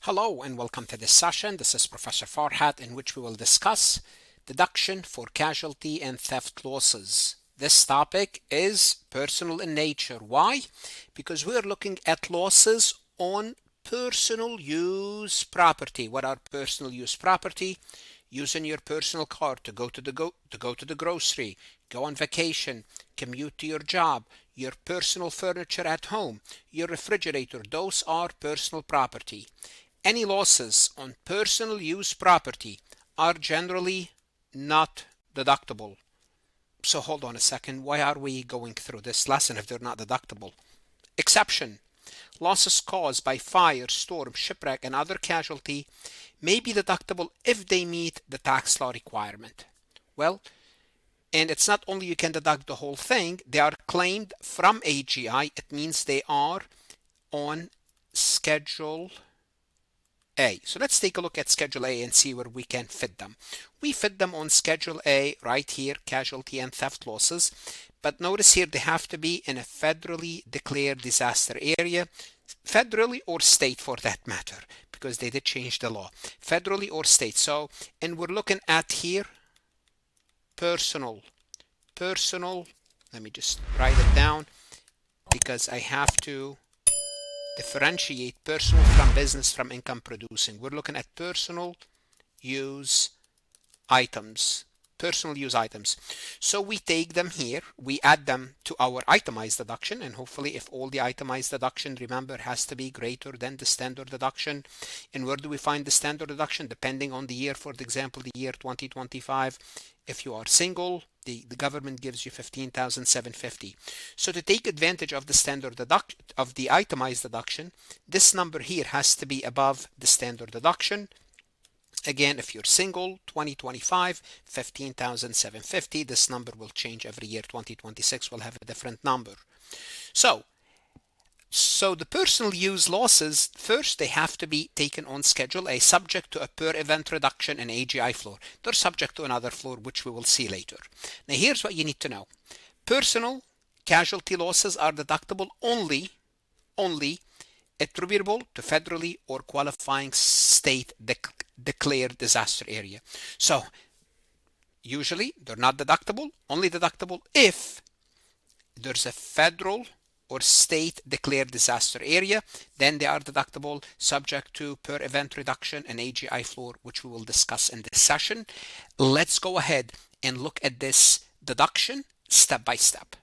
Hello and welcome to this session. This is Professor Farhat, in which we will discuss deduction for casualty and theft losses. This topic is personal in nature. Why? Because we're looking at losses on personal use property. What are personal use property? Using your personal car to go to the grocery, go on vacation, commute to your job, your personal furniture at home, your refrigerator. Those are personal property. Any losses on personal use property are generally not deductible. So hold on a second. Why are we going through this lesson if they're not deductible? Exception. Losses caused by fire, storm, shipwreck, and other casualty may be deductible if they meet the tax law requirement. Well, and it's not only you can deduct the whole thing, they are claimed from AGI. It means they are on Schedule A. So let's take a look at Schedule A and see where we can fit them. We fit them on Schedule A right here, casualty and theft losses. But notice here they have to be in a federally declared disaster area, federally or state for that matter, because they did change the law, federally or state. So, and we're looking at here, personal. Let me just write it down because I have to differentiate personal from business from income producing. We're looking at personal use items. So we take them here, we add them to our itemized deduction, and hopefully if all the itemized deduction, remember, has to be greater than the standard deduction. And where do we find the standard deduction? Depending on the year. For example, the year 2025, if you are single, the government gives you $15,750. So to take advantage of the standard of the itemized deduction, this number here has to be above the standard deduction. Again, if you're single, 2025, $15,750. This number will change every year. 2026 will have a different number. So the personal use losses, first they have to be taken on Schedule A, subject to a per event reduction in AGI floor. They're subject to another floor, which we will see later. Now here's what you need to know. Personal casualty losses are deductible only attributable to federally or qualifying state declared disaster area. So usually they're not deductible, only deductible if there's a federal or state declared disaster area. Then they are deductible, subject to per event reduction and AGI floor, which we will discuss in this session. Let's go ahead and look at this deduction step by step.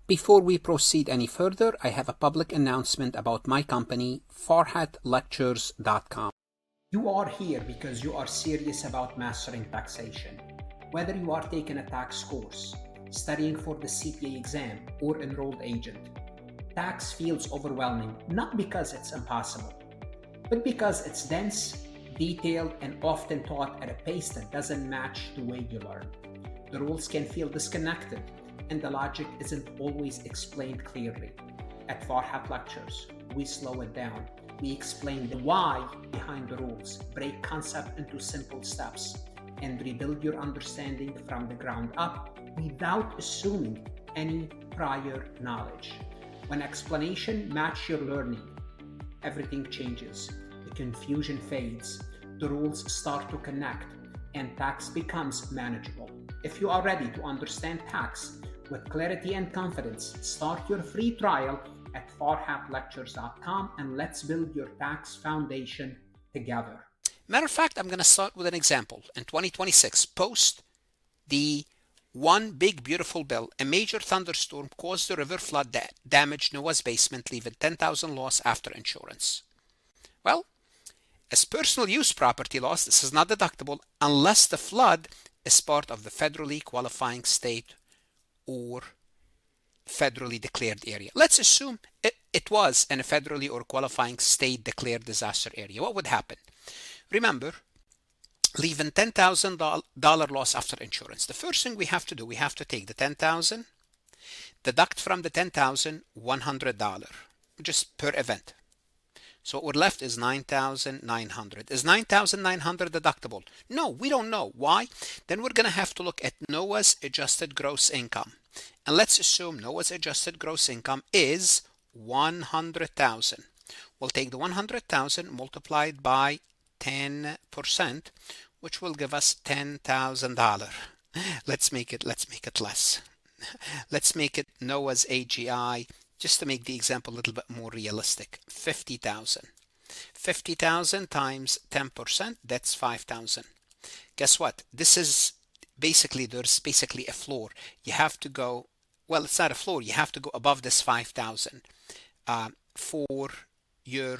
Before we proceed any further, I have a public announcement about my company, farhatlectures.com. You are here because you are serious about mastering taxation. Whether you are taking a tax course, studying for the CPA exam, or enrolled agent, tax feels overwhelming, not because it's impossible, but because it's dense, detailed, and often taught at a pace that doesn't match the way you learn. The rules can feel disconnected, and the logic isn't always explained clearly. At Farhat Lectures, we slow it down. We explain the why behind the rules, break concept into simple steps, and rebuild your understanding from the ground up without assuming any prior knowledge. When explanation matches your learning, everything changes. The confusion fades, the rules start to connect, and tax becomes manageable. If you are ready to understand tax with clarity and confidence, start your free trial at farhatlectures.com and let's build your tax foundation together. Matter of fact, I'm going to start with an example. In 2026, post the one big beautiful bill, a major thunderstorm caused the river flood that damaged Noah's basement, leaving $10,000 loss after insurance. Well, as personal use property loss, this is not deductible unless the flood is part of the federally qualifying state or federally declared area. Let's assume it was in a federally or qualifying state declared disaster area. What would happen? Remember, leaving $10,000 loss after insurance. The first thing we have to do, we have to take the $10,000, deduct from the $10,000 $100, just per event. So what we're left is $9,900. Is $9,900 deductible? No, we don't know. Why? Then we're going to have to look at Noah's adjusted gross income. And let's assume Noah's adjusted gross income is $100,000. We'll take the 100,000 multiplied by 10%, which will give us $10,000. Let's make it less. Let's make it Noah's AGI, just to make the example a little bit more realistic. 50,000. 50,000 times 10%, that's 5,000. Guess what? This is basically, there's basically a floor. You have to go, well, it's not a floor. You have to go above this 5,000 for your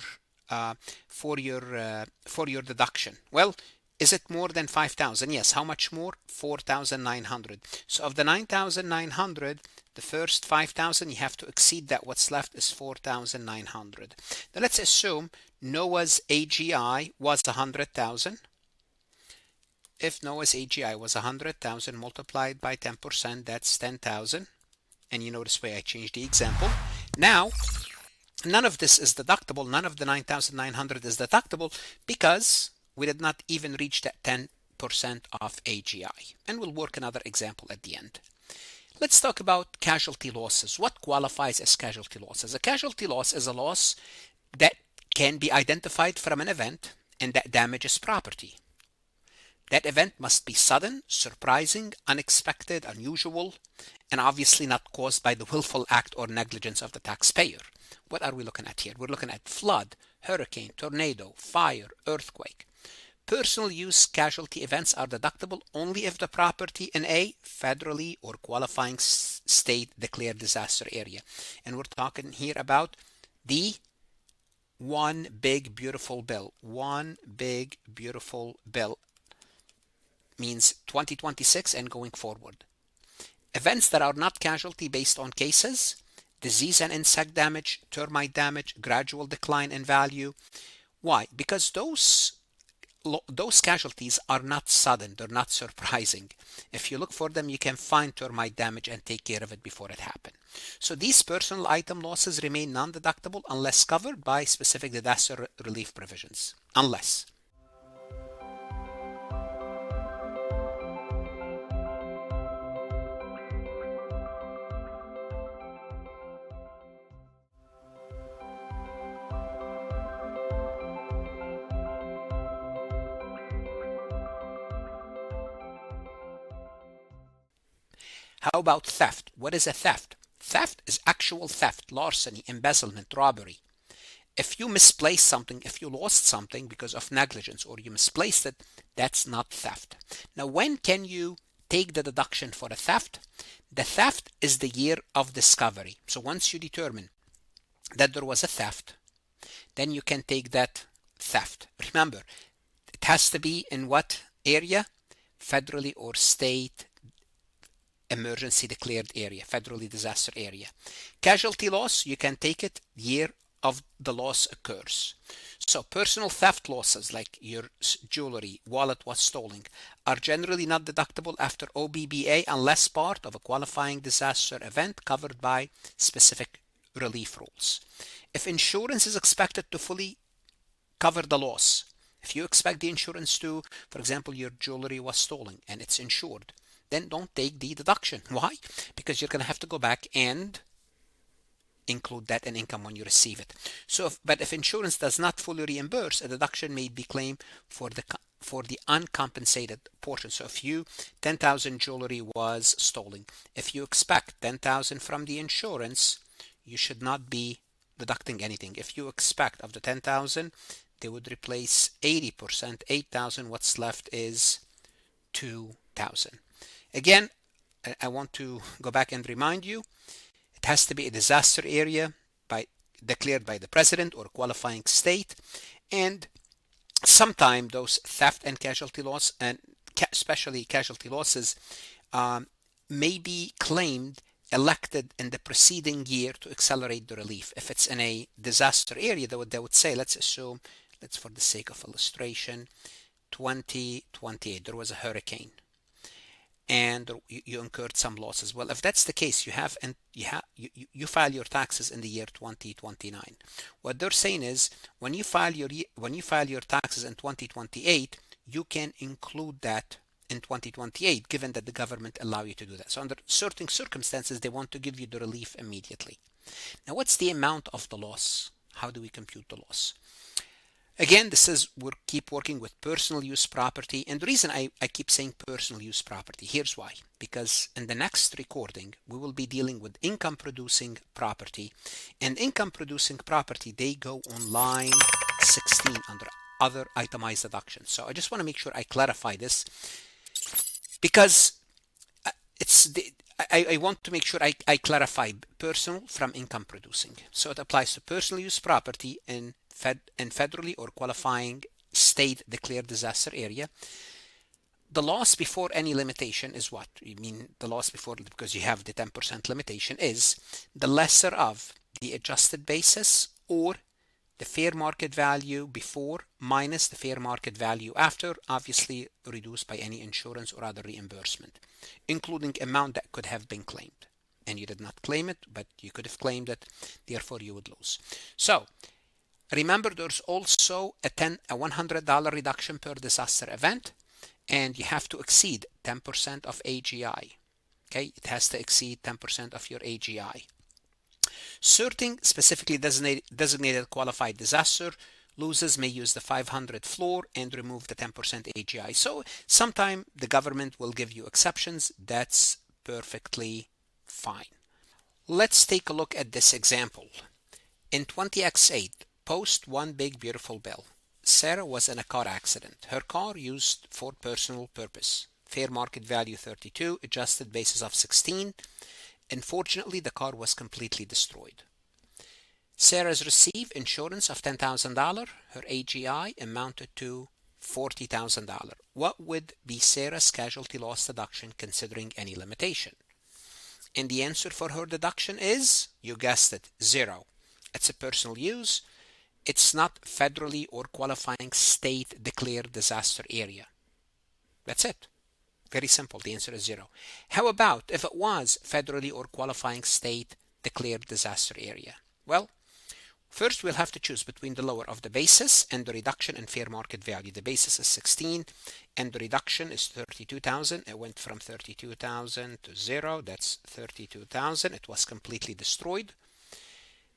deduction. Well, is it more than 5,000? Yes. How much more? 4,900. So of the 9,900, the first 5,000, you have to exceed that. What's left is 4,900. Now let's assume Noah's AGI was 100,000. If Noah's AGI was 100,000 multiplied by 10%, that's 10,000. And you notice where I changed the example. Now, none of this is deductible. None of the 9,900 is deductible because we did not even reach that 10% of AGI. And we'll work another example at the end. Let's talk about casualty losses. What qualifies as casualty losses? A casualty loss is a loss that can be identified from an event and that damages property. That event must be sudden, surprising, unexpected, unusual, and obviously not caused by the willful act or negligence of the taxpayer. What are we looking at here? We're looking at flood, hurricane, tornado, fire, earthquake. Personal use casualty events are deductible only if the property in a federally or qualifying state declared disaster area. And we're talking here about the one big beautiful bill. One big beautiful bill means 2026 and going forward. Events that are not casualty based on cases: disease and insect damage, termite damage, gradual decline in value. Why? Because those casualties are not sudden, they're not surprising. If you look for them, you can find termite damage and take care of it before it happened. So these personal item losses remain non-deductible unless covered by specific disaster relief provisions. Unless. How about theft? What is a theft? Theft is actual theft, larceny, embezzlement, robbery. If you misplace something, if you lost something because of negligence or you misplaced it, that's not theft. Now, when can you take the deduction for a theft? The theft is the year of discovery. So once you determine that there was a theft, then you can take that theft. Remember, it has to be in what area? Federally or state emergency declared area, federally disaster area. Casualty loss, you can take it year of the loss occurs. So personal theft losses like your jewelry, wallet was stolen are generally not deductible after OBBBA unless part of a qualifying disaster event covered by specific relief rules. If insurance is expected to fully cover the loss, if you expect the insurance to, for example, your jewelry was stolen and it's insured, then don't take the deduction. Why? Because you're going to have to go back and include that in income when you receive it. So, but if insurance does not fully reimburse, a deduction may be claimed for the uncompensated portion. So if 10,000 jewelry was stolen, if you expect 10,000 from the insurance, you should not be deducting anything. If you expect of the 10,000, they would replace 80%, 8,000. What's left is 2,000. Again, I want to go back and remind you, it has to be a disaster area declared by the president or qualifying state, and sometime those theft and casualty loss, and especially casualty losses, may be claimed elected in the preceding year to accelerate the relief. If it's in a disaster area, they would say, let's assume, for the sake of illustration, 2028, there was a hurricane and you incurred some losses. Well, if that's the case, you file your taxes in the year 2029. What they're saying is when you file your taxes in 2028, you can include that in 2028, given that the government allow you to do that. So under certain circumstances, they want to give you the relief immediately. Now, what's the amount of the loss? How do we compute the loss? Again, we'll keep working with personal use property. And the reason I keep saying personal use property, here's why. Because in the next recording, we will be dealing with income producing property. And income producing property, they go on line 16 under other itemized deductions. So I just want to make sure I clarify this, because I want to make sure I clarify personal from income producing. So it applies to personal use property in federally or qualifying state declared disaster area. The loss before any limitation is what? You mean the loss before, because you have the 10% limitation, is the lesser of the adjusted basis or the fair market value before minus the fair market value after, obviously reduced by any insurance or other reimbursement, including amount that could have been claimed. And you did not claim it, but you could have claimed it, therefore you would lose. So remember, there's also a $100 reduction per disaster event, and you have to exceed 10% of AGI. Okay, it has to exceed 10% of your AGI. Certain specifically designated qualified disaster losses may use the 500 floor and remove the 10% AGI. So sometime the government will give you exceptions. That's perfectly fine. Let's take a look at this example. In 20X8, post one big beautiful bill. Sarah was in a car accident. Her car used for personal purpose. Fair market value 32, adjusted basis of 16. Unfortunately, the car was completely destroyed. Sarah's received insurance of $10,000. Her AGI amounted to $40,000. What would be Sarah's casualty loss deduction considering any limitation? And the answer for her deduction is, you guessed it, 0. It's a personal use. It's not federally or qualifying state declared disaster area. That's it. Very simple. The answer is 0. How about if it was federally or qualifying state declared disaster area? Well, first we'll have to choose between the lower of the basis and the reduction in fair market value. The basis is 16 and the reduction is 32,000. It went from 32,000 to 0. That's 32,000. It was completely destroyed.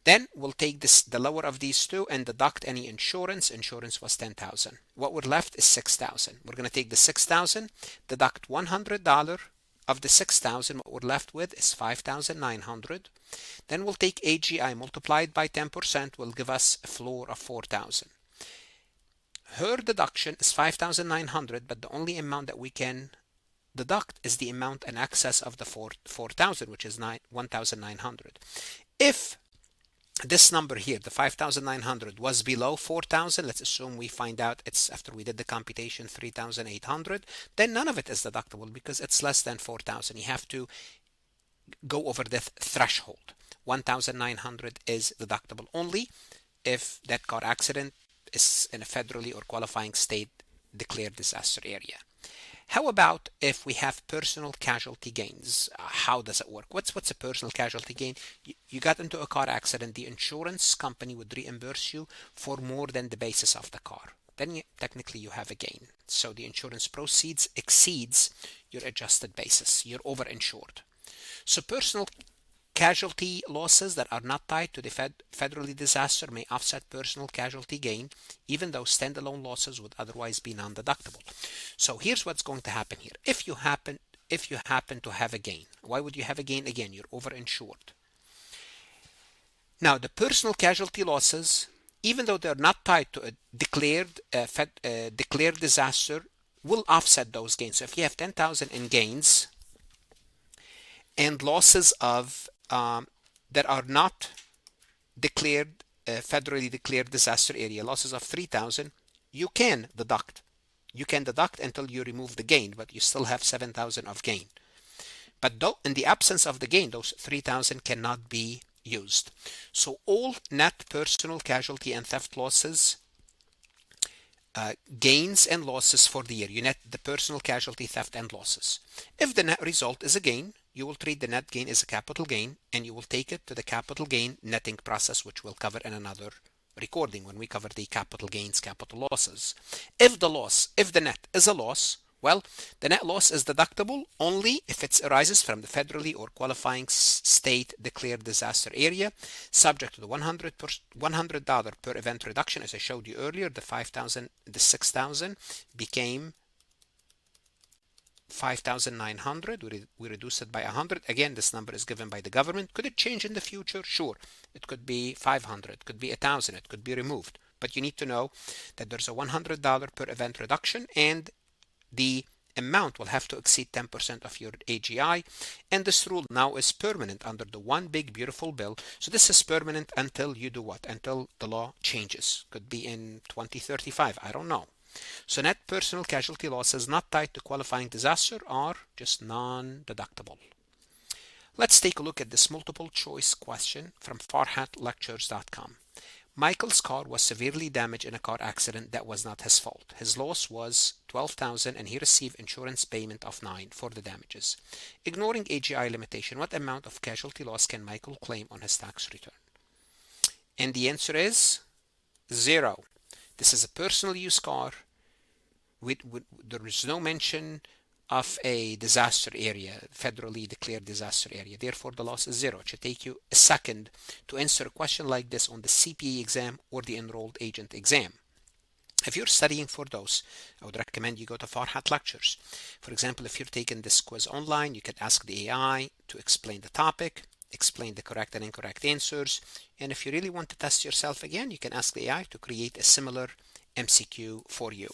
Then we'll take the lower of these two and deduct any insurance. Insurance was 10,000. What we're left is 6,000. We're going to take the 6,000, deduct $100 of the 6,000. What we're left with is 5,900. Then we'll take AGI multiplied by 10% will give us a floor of 4,000. Her deduction is 5,900, but the only amount that we can deduct is the amount in excess of the 4,000, which is 1,900. If this number here, the 5,900, was below 4,000, let's assume we find out it's, after we did the computation, 3,800, then none of it is deductible because it's less than 4,000. You have to go over the threshold. 1,900 is deductible only if that car accident is in a federally or qualifying state declared disaster area. How about if we have personal casualty gains? How does it work? What's a personal casualty gain? You got into a car accident. The insurance company would reimburse you for more than the basis of the car. Then technically you have a gain. So the insurance proceeds exceeds your adjusted basis. You're overinsured. So personal casualty losses that are not tied to the federally disaster may offset personal casualty gain, even though standalone losses would otherwise be non-deductible. So here's what's going to happen here. If you happen to have a gain, why would you have a gain? Again, you're overinsured. Now, the personal casualty losses, even though they're not tied to a declared disaster, will offset those gains. So if you have 10,000 in gains and losses of that are not declared federally declared disaster area, losses of 3,000, you can deduct. You can deduct until you remove the gain, but you still have 7,000 of gain. But though in the absence of the gain, those 3,000 cannot be used. So all net personal casualty and theft losses, gains and losses for the year, you net the personal casualty, theft, and losses. If the net result is a gain, you will treat the net gain as a capital gain, and you will take it to the capital gain netting process, which we'll cover in another recording when we cover the capital gains, capital losses. If the net is a loss, Well, the net loss is deductible only if it arises from the federally or qualifying state declared disaster area, subject to the $100 per event reduction. As I showed you earlier, the 5,000, the 6,000 became 5,900. We reduce it by 100. Again, this number is given by the government. Could it change in the future? Sure. It could be 500, it could be 1,000, it could be removed. But you need to know that there's a $100 per event reduction, and the amount will have to exceed 10% of your AGI. And this rule now is permanent under the One Big Beautiful Bill. So this is permanent until you do what? Until the law changes. Could be in 2035. I don't know. So net personal casualty losses not tied to qualifying disaster are just non-deductible. Let's take a look at this multiple choice question from farhatlectures.com. Michael's car was severely damaged in a car accident that was not his fault. His loss was $12,000 and he received insurance payment of $9,000 for the damages. Ignoring AGI limitation, what amount of casualty loss can Michael claim on his tax return? And the answer is 0. This is a personal use car. There is no mention of a disaster area, federally declared disaster area. Therefore, the loss is 0. It should take you a second to answer a question like this on the CPA exam or the enrolled agent exam. If you're studying for those, I would recommend you go to Farhat Lectures. For example, if you're taking this quiz online, you can ask the AI to explain the topic, explain the correct and incorrect answers. And if you really want to test yourself again, you can ask the AI to create a similar MCQ for you.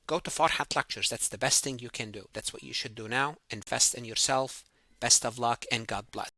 Go to Farhat Lectures. That's the best thing you can do. That's what you should do now. Invest in yourself. Best of luck and God bless.